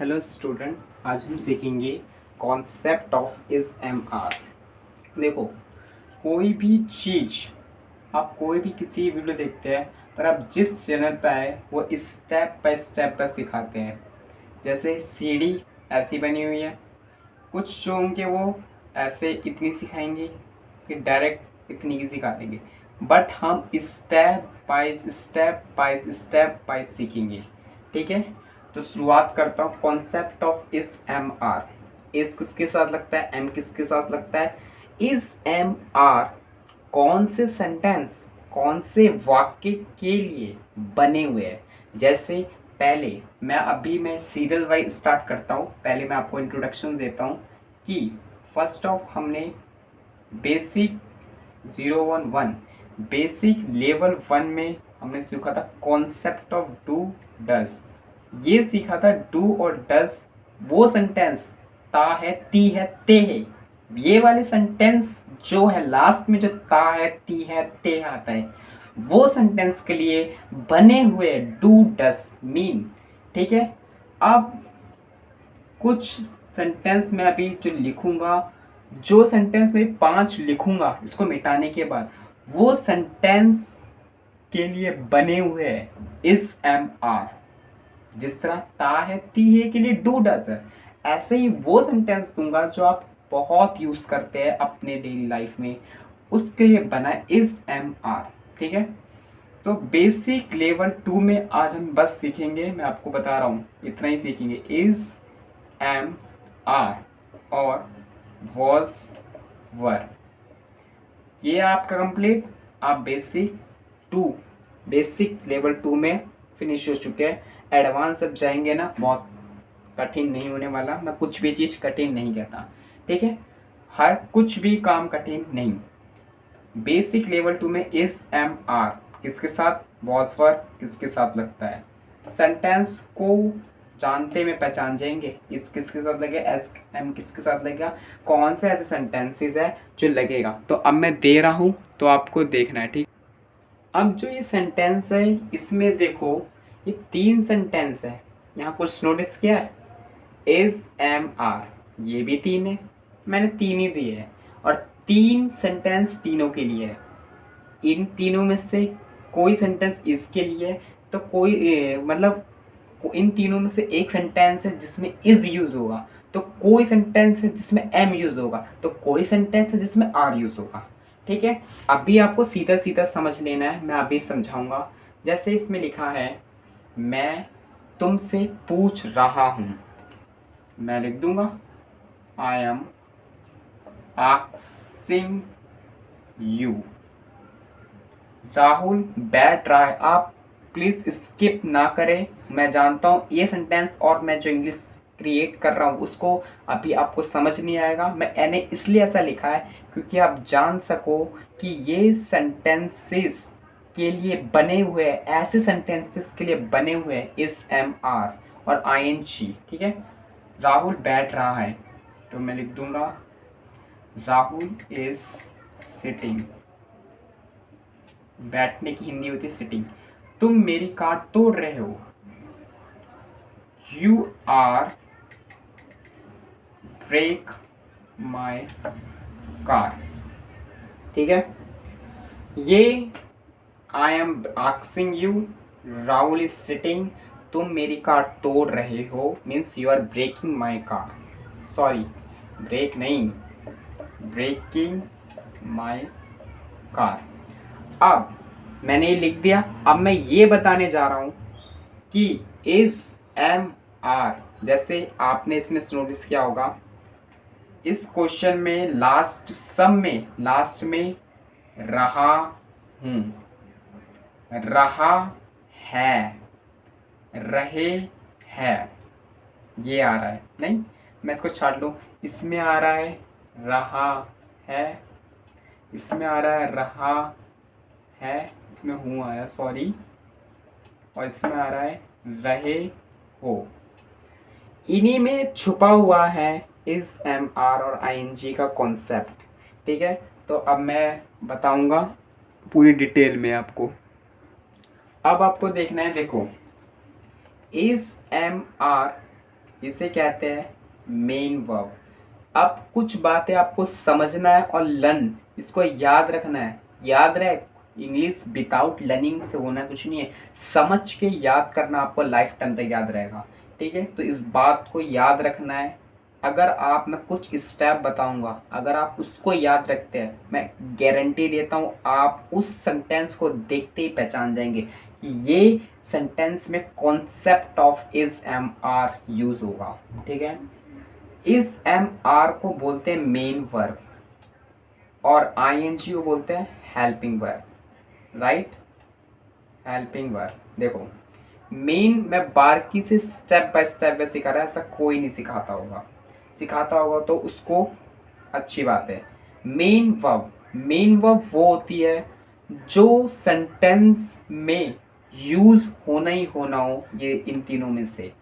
Hello student, आज हम सीखेंगे concept of is am are. देखो, कोई भी चीज़, आप कोई भी किसी वीडियो देखते हैं पर आप जिस चैनल पर आए वो स्टेप बाय स्टेप पर सिखाते हैं। जैसे सीढ़ी ऐसी बनी हुई है, कुछ जो होंगे वो ऐसे इतनी सिखाएंगे, फिर डायरेक्ट इतनी की सिखा देंगे। बट हम स्टेप बाय सीखेंगे। ठीक है, तो शुरुआत करता हूँ। कॉन्सेप्ट ऑफ इस एम आर। इस किसके साथ लगता है, एम किसके साथ लगता है। इस एम आर कौन से सेंटेंस, कौन से वाक्य के लिए बने हुए हैं। जैसे पहले मैं सीरियल वाइज स्टार्ट करता हूँ। पहले मैं आपको इंट्रोडक्शन देता हूँ कि फर्स्ट ऑफ हमने बेसिक 011 बेसिक लेवल 1 में हमने सीखा था कॉन्सेप्ट ऑफ डू डस। ये सीखा था डू और डस वो सेंटेंस ता है, ती है, ते है। ये वाले सेंटेंस जो है लास्ट में जो ता है, ती है, ते आता है, वो सेंटेंस के लिए बने हुए डू डस मीन। ठीक है, अब कुछ सेंटेंस में अभी जो लिखूंगा, जो सेंटेंस में 5 लिखूंगा इसको मिटाने के बाद, वो सेंटेंस के लिए बने हुए हैं इस एम आर। जिस तरह ता है, ती है के लिए डू डज है, ऐसे ही वो सेंटेंस दूंगा जो आप बहुत यूज करते हैं अपने डेली लाइफ में, उसके लिए बना है इस एम आर। ठीक है, तो बेसिक लेवल 2 में आज हम बस सीखेंगे, मैं आपको बता रहा हूँ इतना ही सीखेंगे, इज एम आर और वॉज वर। ये आपका कंप्लीट। आप बेसिक लेवल 2 में फिनिश हो चुके हैं। एडवांस अब जाएंगे ना, बहुत कठिन नहीं होने वाला। मैं कुछ भी चीज़ कठिन नहीं कहता, ठीक है, हर कुछ भी काम कठिन नहीं। बेसिक लेवल 2 में इस एम आर किसके साथ, वॉज वर किसके साथ लगता है। सेंटेंस को जानते में पहचान जाएंगे, इस किसके साथ लगेगा, एस एम किसके साथ लगेगा, कौन से ऐसे सेंटेंसेस है जो लगेगा। तो अब मैं दे रहा हूँ तो आपको देखना है, ठीक। अब जो ये सेंटेंस है इसमें देखो, ये 3 सेंटेंस है। यहाँ कुछ नोटिस किया है, इज एम आर, ये भी 3 है, मैंने 3 ही दिए है, और 3 सेंटेंस तीनों के लिए है। इन तीनों में से कोई सेंटेंस इसके लिए है, तो कोई मतलब इन तीनों में से एक सेंटेंस है जिसमें इज यूज होगा, तो कोई सेंटेंस है जिसमें एम यूज होगा, तो कोई सेंटेंस है जिसमें आर यूज होगा। ठीक है, अभी आपको सीधा सीधा समझ लेना है, मैं अभी समझाऊंगा। जैसे इसमें लिखा है, मैं तुमसे पूछ रहा हूं, मैं लिख दूंगा आई एम आस्किंग यू। राहुल बैठ रहा है, आप प्लीज स्किप ना करें। मैं जानता हूँ ये सेंटेंस और मैं जो इंग्लिश क्रिएट कर रहा हूँ उसको अभी आपको समझ नहीं आएगा। मैंने इसलिए ऐसा लिखा है क्योंकि आप जान सको कि ये सेंटेंसेस के लिए बने हुए, ऐसे सेंटेंसेस के लिए बने हुए इस एम आर और आई एन जी। ठीक है, राहुल बैठ रहा है तो मैं लिख दूंगा राहुल इज सिटिंग। बैठने की हिंदी होती है सिटिंग। तुम मेरी कार तोड़ रहे हो, you are break my car. ठीक है, ये I am asking you, Rahul is sitting, तुम मेरी कार तोड़ रहे हो means you are breaking my car. Sorry, break नहीं, ब्रेकिंग माई कार। अब मैंने ये लिख दिया। अब मैं ये बताने जा रहा हूँ कि इस एम आर, जैसे आपने इसमें नोटिस किया होगा, इस क्वेश्चन में लास्ट में रहा हूँ, रहा है, रहे है, ये आ रहा है। नहीं, मैं इसको छाट लूँ, इसमें आ रहा है रहा है, इसमें आ रहा है रहा है, इसमें हूँ आया, सॉरी, और इसमें आ रहा है रहे हो। इन्हीं में छुपा हुआ है इस एम आर और आई एन जी का कॉन्सेप्ट। ठीक है, तो अब मैं बताऊंगा पूरी डिटेल में आपको। अब आपको देखना है, देखो, इस एम आर इसे कहते हैं मेन वर्ब। अब कुछ बातें आपको समझना है और लर्न, इसको याद रखना है। याद रहे, इंग्लिश विदाउट लर्निंग से होना कुछ नहीं है, समझ के याद करना आपको लाइफ टाइम तक याद रहेगा। ठीक है, तो इस बात को याद रखना है। अगर आप, मैं कुछ स्टेप बताऊंगा, अगर आप उसको याद रखते हैं, मैं गारंटी देता हूँ आप उस सेंटेंस को देखते ही पहचान जाएंगे कि ये सेंटेंस में concept of is am are use होगा। ठीक है, इस एम आर को बोलते हैं मेन वर्ब और आईएनजी को बोलते हैं helping verb. Right, helping verb. देखो, मेन मैं बारीकी से स्टेप बाय स्टेप में सिखा रहा है, ऐसा कोई नहीं सिखाता होगा। सिखाता होगा तो उसको अच्छी बात है। मेन वर्ब, मेन वर्ब वो होती है जो सेंटेंस में यूज होना ही होना हो, ये इन तीनों में से।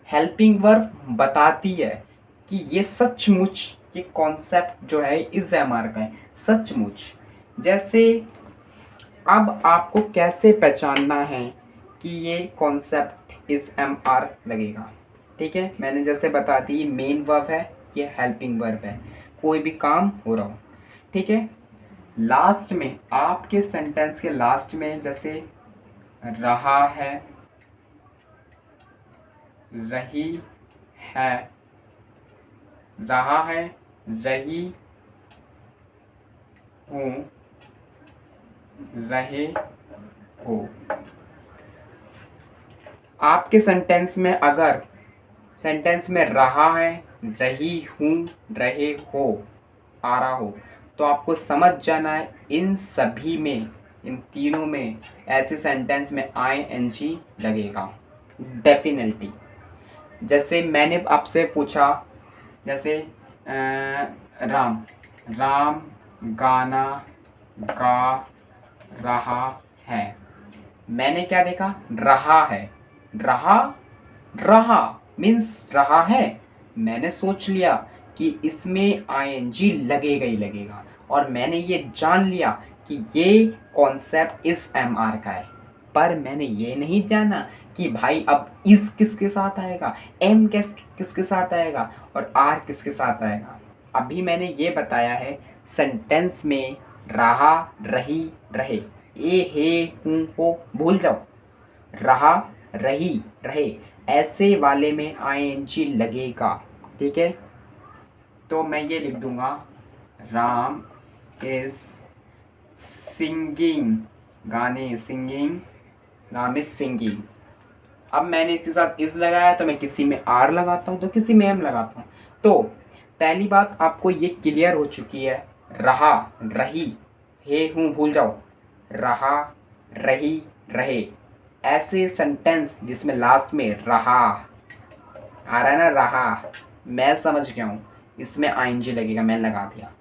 हेल्पिंग वर्ब बताती है कि ये सचमुच, ये कॉन्सेप्ट जो है इस एमआर का है, सचमुच। जैसे अब आपको कैसे पहचानना है कि ये कॉन्सेप्ट इस एम आर लगेगा। ठीक है, मैंने जैसे बता दी, मेन वर्ब है, ये हेल्पिंग वर्ब है, कोई भी काम हो रहा हो। ठीक है, लास्ट में, आपके सेंटेंस के लास्ट में, जैसे रहा है, रही है, रहा है, रही हूँ, रहे हो। आपके सेंटेंस में अगर सेंटेंस में रहा है, रही हूँ, रहे हो आ रहा हो, तो आपको समझ जाना है इन सभी में, इन तीनों में ऐसे सेंटेंस में आई एन जी लगेगा डेफिनेटली। जैसे मैंने आपसे पूछा, जैसे राम, राम गाना गा रहा है। मैंने क्या देखा, रहा है, रहा, रहा मीन्स रहा है। मैंने सोच लिया कि इसमें आईएनजी लगेगा ही लगेगा, और मैंने ये जान लिया कि ये कॉन्सेप्ट इस एमआर का है। पर मैंने ये नहीं जाना कि भाई अब इस किसके साथ आएगा, एम किसके साथ आएगा और आर किसके साथ आएगा। अभी मैंने ये बताया है सेंटेंस में रहा, रही, रहे, ए हे हूँ हो भूल जाओ, रहा, रही, रहे, ऐसे वाले में आईएनजी लगेगा। ठीक है, तो मैं ये लिख दूंगा, राम इज सिंगिंग, गाने, सिंगिंग, राम इज सिंगिंग। अब मैंने इसके साथ इस लगाया तो मैं किसी में आर लगाता हूँ तो किसी में एम लगाता हूँ। तो पहली बात आपको ये क्लियर हो चुकी है, रहा, रही, हे हूँ भूल जाओ, रहा, रही, रहे, ऐसे सेंटेंस जिसमें लास्ट में रहा आ रहा है ना, रहा, मैं समझ गया हूँ, इसमें आईएनजी लगेगा, मैं लगा दिया।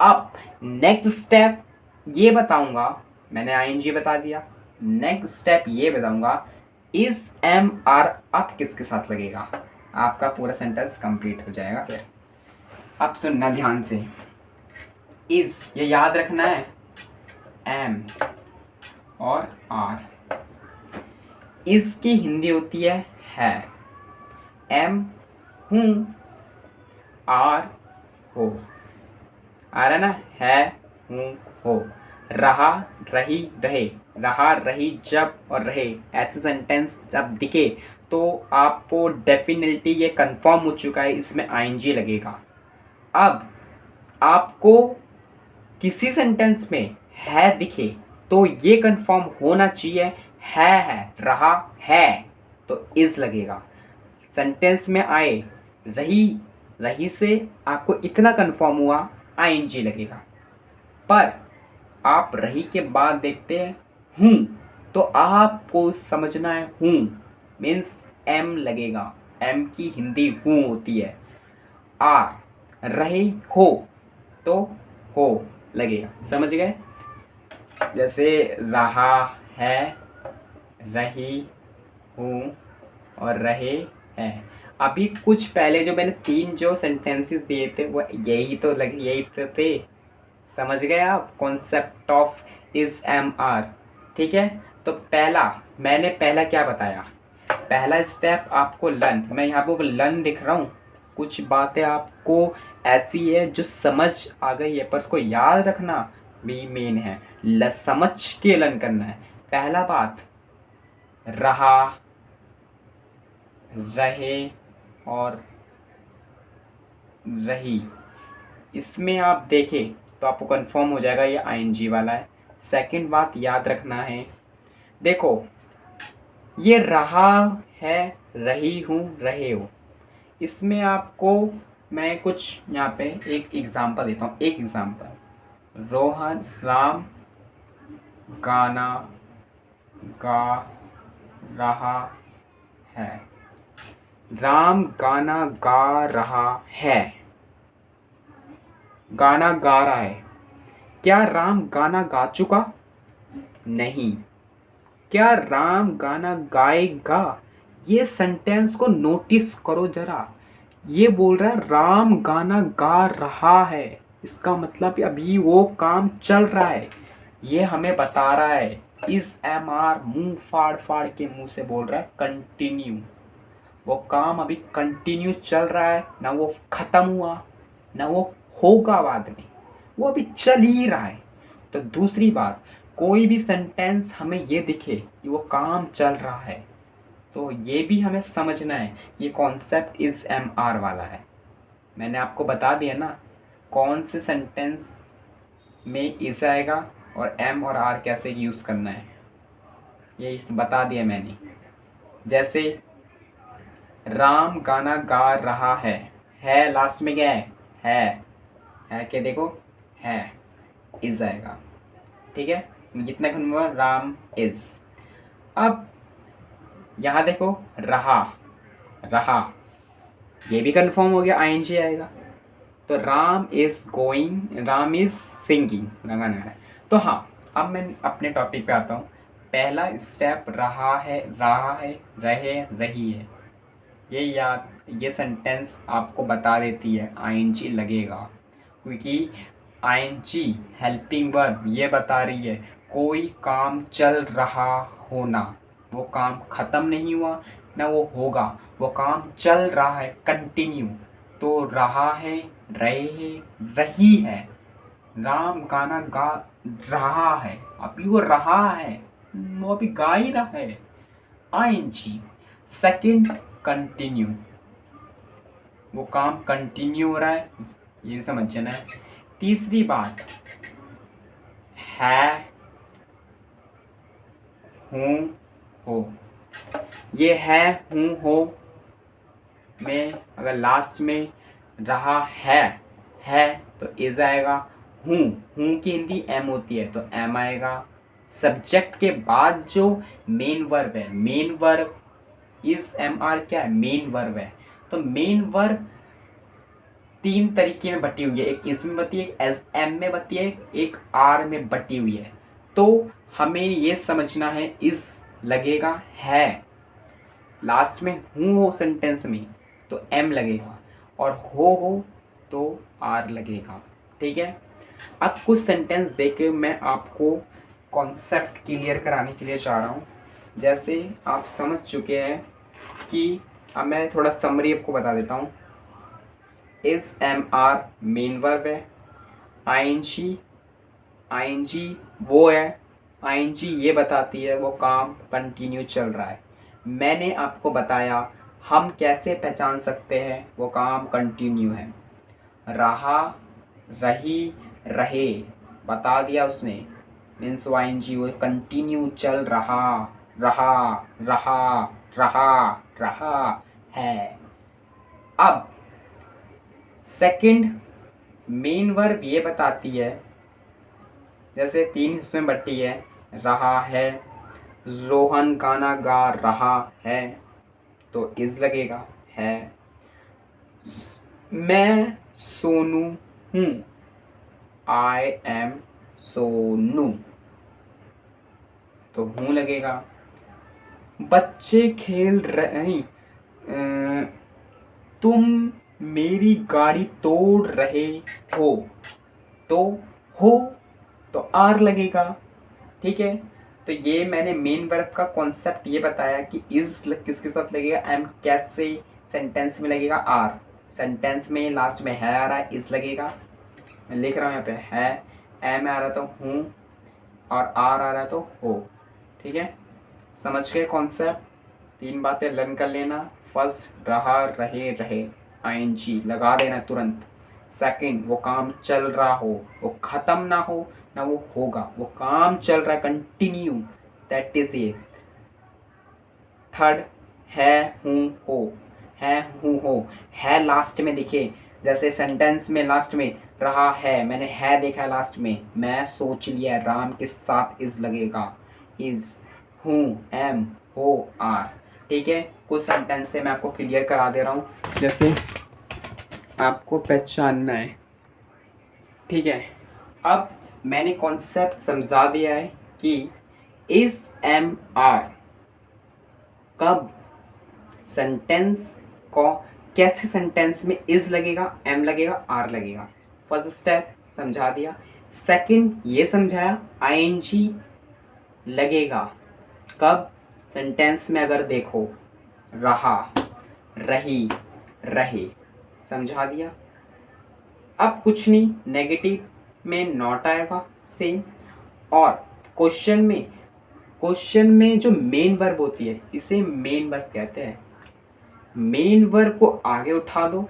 अब नेक्स्ट स्टेप ये बताऊंगा, मैंने आईएनजी बता दिया, नेक्स्ट स्टेप ये बताऊंगा इस एम आर अब किसके साथ लगेगा, आपका पूरा सेंटेंस कंप्लीट हो जाएगा। फिर अब सुनना ध्यान से, इज ये याद रखना है, एम और आर। इज की हिंदी होती है, एम हूँ, आर हो, आ रहा ना, है हूँ हो, रहा, रही, रहे, रहा, रही जब और रहे ऐसे सेंटेंस जब दिखे तो आपको डेफिनेटली ये कंफर्म हो चुका है इसमें आईएनजी लगेगा। अब आपको किसी सेंटेंस में है दिखे तो ये कंफर्म होना चाहिए है, रहा है तो इज लगेगा। सेंटेंस में आए रही, रही से आपको इतना कंफर्म हुआ आईएनजी लगेगा। पर आप रही के बाद देखते हैं हूँ, तो आपको समझना है हूँ मीन्स एम लगेगा, एम की हिंदी हूँ होती है। आर रहे हो तो हो लगेगा, समझ गए। जैसे रहा है, रही हूँ और रहे हैं। अभी कुछ पहले जो मैंने तीन जो सेंटेंसेस दिए थे वो यही तो यही तो थे, समझ गए आप concept of is am are. ठीक है, तो मैंने पहला क्या बताया, पहला स्टेप आपको लर्न, मैं यहाँ पे लर्न लिख रहा हूँ, कुछ बातें आपको ऐसी है जो समझ आ गई है पर उसको याद रखना भी मेन है। समझ के लर्न करना है। पहला बात रहा, रहे और रही, इसमें आप देखें तो आपको कंफर्म हो जाएगा ये आईएनजी वाला है। सेकंड बात याद रखना है, देखो ये रहा है, रही हूँ, रहे हो, इसमें आपको मैं कुछ यहाँ पे एक एग्जांपल देता हूँ। एक एग्जांपल, रोहन राम गाना गा रहा है। राम गाना गा रहा है, गाना गा रहा है। क्या राम गाना गा चुका? नहीं। क्या राम गाना गाएगा? ये सेंटेंस को नोटिस करो जरा। ये बोल रहा है राम गाना गा रहा है, इसका मतलब अभी वो काम चल रहा है। ये हमें बता रहा है इज एम आर, मुंह फाड़ फाड़ के मुंह से बोल रहा है कंटिन्यू। वो काम अभी कंटिन्यू चल रहा है, ना वो खत्म हुआ ना वो होगा बाद में, वो अभी चल ही रहा है। तो दूसरी बात, कोई भी सेंटेंस हमें ये दिखे कि वो काम चल रहा है तो ये भी हमें समझना है ये कॉन्सेप्ट इज एम आर वाला है। मैंने आपको बता दिया ना कौन से सेंटेंस में इज आएगा और एम और आर कैसे यूज़ करना है, ये बता दिया मैंने। जैसे राम गाना गा रहा है लास्ट में क्या है क्या, देखो है, इज आएगा। ठीक है, कितना कन्फर्म हुआ, राम इज। अब यहाँ देखो रहा, रहा ये भी कंफर्म हो गया, आईएनजी आएगा। तो Ram is going, Ram is singing, गाना गा रहा है। तो हाँ, अब मैं अपने टॉपिक पे आता हूँ। पहला स्टेप रहा है, रहे, रही है। ये याद, ये सेंटेंस आपको बता देती है आईएनजी लगेगा, क्योंकि आईएनजी हेल्पिंग वर्ब ये बता रही है कोई काम चल रहा होना, वो काम ख़त्म नहीं हुआ ना वो होगा, वो काम चल रहा है कंटिन्यू। तो रहा है, रहे, रही है। राम गाना गा रहा है, अभी वो रहा है, वो अभी गा ही रहा है, आईएनजी। सेकंड कंटिन्यू, वो काम कंटिन्यू हो रहा है, ये समझना है। तीसरी बात है, हूँ, हो, ये है, हूँ, हो में अगर लास्ट में रहा है तो इज आएगा। हूँ की हिंदी एम होती है तो एम आएगा। सब्जेक्ट के बाद जो मेन वर्ब है, main verb is am are क्या है, मेन वर्ब है। तो मेन वर्ब तीन तरीके में बटी हुई है, एक इसमें बटी है, एक एम में बटी है, एक आर में बटी हुई है। तो हमें ये समझना है इस लगेगा है, लास्ट में हूँ हो सेंटेंस में तो एम लगेगा, और हो तो आर लगेगा। ठीक है, अब कुछ सेंटेंस देके मैं आपको कॉन्सेप्ट क्लियर कराने के लिए चाह रहा हूँ। जैसे आप समझ चुके हैं कि अब मैं थोड़ा समरी आपको बता देता हूँ। Is am are main verb है, आईएनजी वो है, आईएनजी ये बताती है वो काम कंटिन्यू चल रहा है। मैंने आपको बताया हम कैसे पहचान सकते हैं वो काम कंटिन्यू है। रहा, रही, रहे बता दिया उसने, मीन्स आईएनजी वो कंटिन्यू चल रहा, रहा, रहा, रहा, रहा है। अब सेकंड मेन वर्ब ये बताती है, जैसे तीन हिस्सों में बटी है, रहा है, रोहन गाना गा रहा है तो इज लगेगा है। मैं सोनू हूँ, आई एम सोनू तो हूँ लगेगा। बच्चे खेल रहे, तुम मेरी गाड़ी तोड़ रहे हो तो आर लगेगा। ठीक है, तो ये मैंने मेन वर्ब का कॉन्सेप्ट ये बताया कि इज किसके साथ लगेगा, एम कैसे सेंटेंस में लगेगा, आर सेंटेंस में लास्ट में है आ रहा है, इज लगेगा। मैं लिख रहा हूँ यहाँ पे है, एम में आ रहा तो हूँ, और आर आ रहा तो हो। ठीक है, समझ गए कॉन्सेप्ट। 3 बातें लर्न कर लेना। फर्स्ट, रहा, रहे, रहे, आईएनजी लगा देना तुरंत। सेकंड, वो काम चल रहा हो, वो ख़त्म ना हो ना वो होगा, वो काम चल रहा है, continue, that is a. Third, है, हूँ, हो, है, हूँ, हो, है लास्ट में दिखे, जैसे सेंटेंस में लास्ट में रहा है, मैंने है देखा है लास्ट में, मैं सोच लिया राम के साथ इज लगेगा, इज, हूँ, एम, हो, आर। ठीक है, कुछ सेंटेंस से मैं आपको क्लियर करा दे रहा हूँ, जैसे आपको पहचानना है। ठीक है, अब मैंने कॉन्सेप्ट समझा दिया है कि इज, एम, आर कब सेंटेंस को, कैसे सेंटेंस में इज लगेगा, एम लगेगा, आर लगेगा। फर्स्ट स्टेप समझा दिया। सेकंड ये समझाया आईएनजी लगेगा कब, सेंटेंस में अगर देखो रहा, रही, रहे, समझा दिया। अब कुछ नहीं, नेगेटिव में नॉट आएगा सेम, और क्वेश्चन में जो मेन वर्ब होती है इसे मेन वर्ब कहते हैं। मेन वर्ब को आगे उठा दो,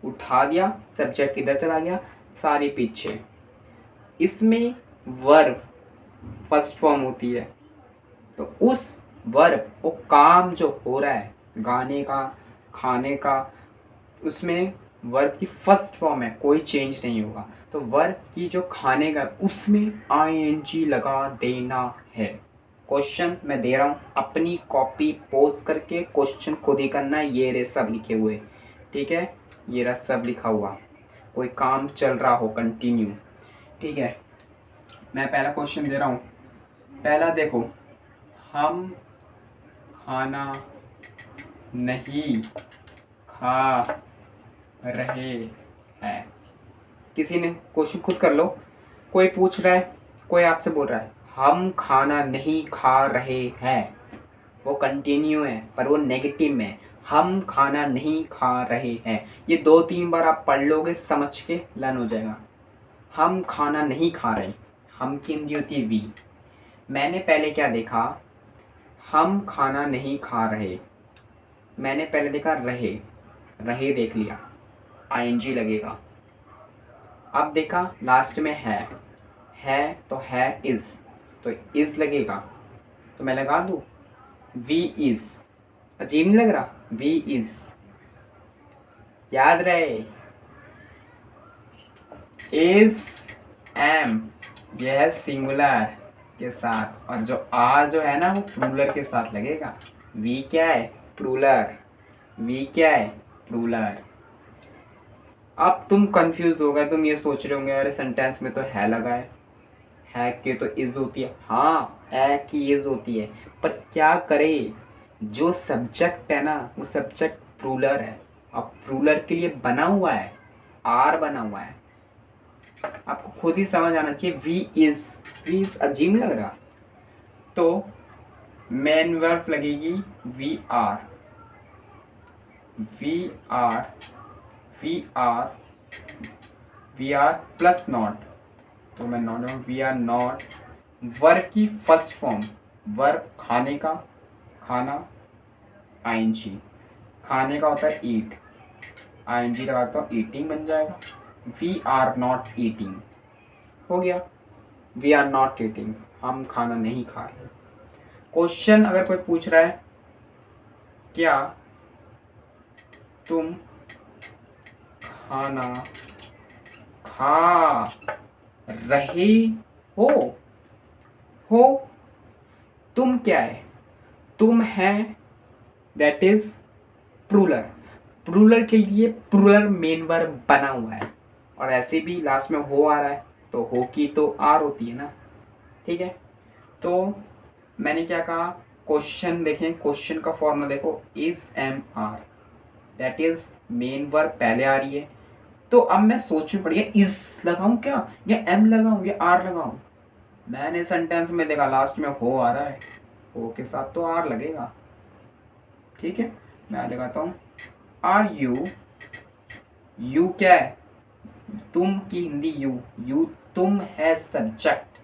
उठा दिया, सब्जेक्ट इधर चला गया, सारी पीछे। इसमें वर्ब फर्स्ट फॉर्म होती है, तो उस वर्ब वो काम जो हो रहा है गाने का, खाने का, उसमें वर्ब की फर्स्ट फॉर्म है, कोई चेंज नहीं होगा। तो वर्ब की जो खाने का उसमें आईएनजी लगा देना है। क्वेश्चन मैं दे रहा हूँ, अपनी कॉपी पोस्ट करके क्वेश्चन खुद ही करना है। ये रे सब लिखे हुए, ठीक है, ये रहा सब लिखा हुआ, कोई काम चल रहा हो कंटिन्यू। ठीक है, मैं पहला क्वेश्चन दे रहा हूँ। पहला देखो, हम खाना नहीं खा रहे हैं। किसी ने क्वेश्चन खुद कर लो, कोई पूछ रहा है, कोई आपसे बोल रहा है हम खाना नहीं खा रहे हैं, वो कंटिन्यू है पर वो नेगेटिव में, हम खाना नहीं खा रहे हैं। ये 2-3 बार आप पढ़ लोगे, समझ के लर्न हो जाएगा। हम खाना नहीं खा रहे, हम की हिंदी होती है वी। मैंने पहले क्या देखा, हम खाना नहीं खा रहे, मैंने पहले देखा रहे, रहे देख लिया, आईएनजी लगेगा। अब देखा लास्ट में है तो है इज, तो इज लगेगा, तो मैं लगा दूँ वी इज। अजीब नहीं लग रहा, वी इज, याद रहे इज, एम, यह है सिंगुलर के साथ, और जो आर जो है ना वो प्लूरल के साथ लगेगा। वी क्या है, प्लूरल, वी क्या है, प्लूरल। अब तुम कंफ्यूज हो गए, तुम ये सोच रहे होंगे अरे सेंटेंस में तो है लगा है कि तो इज होती है। हाँ, है कि इज होती है, पर क्या करे, जो सब्जेक्ट है ना वो सब्जेक्ट प्लूरल है, अब प्लूरल के लिए बना हुआ है, आर बना हुआ है, आपको खुद ही समझ आना चाहिए। वी इज अजीब लग रहा, तो मेन वर्ब लगेगी we are, we are, we are, we are plus not, तो मैं not, we are not. Verb की फर्स्ट फॉर्म, वर्ब खाने का, खाना, आईएनजी, खाने का होता है ईट, आईएनजी लगाता हूँ, ईटिंग बन जाएगा। वी आर नॉट ईटिंग हो गया, वी आर नॉट ईटिंग, हम खाना नहीं खा रहे। क्वेश्चन अगर कोई पूछ रहा है क्या तुम खाना खा रहे हो, तुम क्या है, तुम है, दैट इज प्लूरल। प्लूरल के लिए प्लूरल मेन वर्ब बना हुआ है, और ऐसे भी लास्ट में हो आ रहा है, तो हो की तो आर होती है ना। ठीक है, तो मैंने क्या कहा, क्वेश्चन देखें, क्वेश्चन का फॉर्मूला देखो, is, am, are, that is main verb पहले आ रही है। तो अब मैं सोच में पड़ गया, इज लगाऊं क्या, या एम लगाऊं, या आर लगाऊं। मैंने सेंटेंस में देखा लास्ट में हो आ रहा है, हो के साथ तो आर लगेगा। ठीक है, मैं लगाता हूँ आर यू, यू क्या है, तुम की हिंदी यू, यू तुम है subject.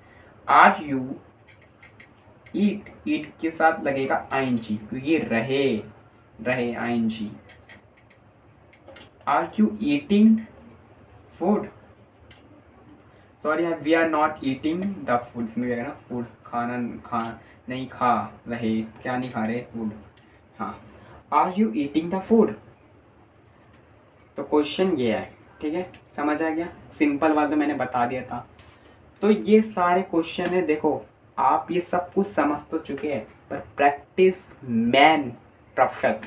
Are you eat, eat के साथ लगेगा आईएनजी क्योंकि रहे, रहे ING. Are you eating food, sorry we are not eating the food, ना फूड खाना, खा नहीं खा रहे, क्या नहीं खा रहे, फूड। हाँ, are you eating the food, तो क्वेश्चन ये है। ठीक है, समझ आ गया, सिंपल वाला तो मैंने बता दिया था। तो ये सारे क्वेश्चन है, देखो आप ये सब कुछ समझ तो चुके हैं, पर प्रैक्टिस मैन परफेक्ट,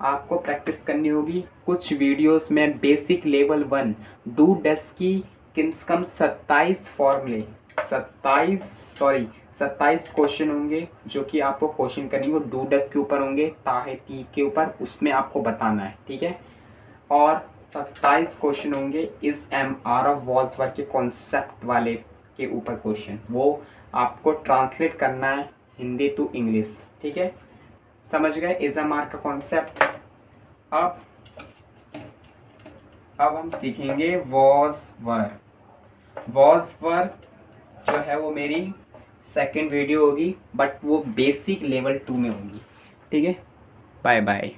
आपको प्रैक्टिस करनी होगी। कुछ वीडियोस में बेसिक लेवल 1 डू डस की कम से कम 27 फॉर्मूले, 27 क्वेश्चन होंगे जो कि आपको क्वेश्चन करनी हो, डू डस के ऊपर होंगे, ताहे ती के ऊपर, उसमें आपको बताना है। ठीक है, और 27 क्वेश्चन होंगे इस एम आर ऑफ वॉल्सवर्थ के कॉन्सेप्ट वाले के ऊपर क्वेश्चन, वो आपको ट्रांसलेट करना है हिंदी टू इंग्लिश। ठीक है, समझ गए इस एम आर का कॉन्सेप्ट। अब हम सीखेंगे वॉज वर। वॉज वर जो है वो मेरी सेकंड वीडियो होगी, बट वो बेसिक लेवल 2 में होगी। ठीक है, बाय बाय।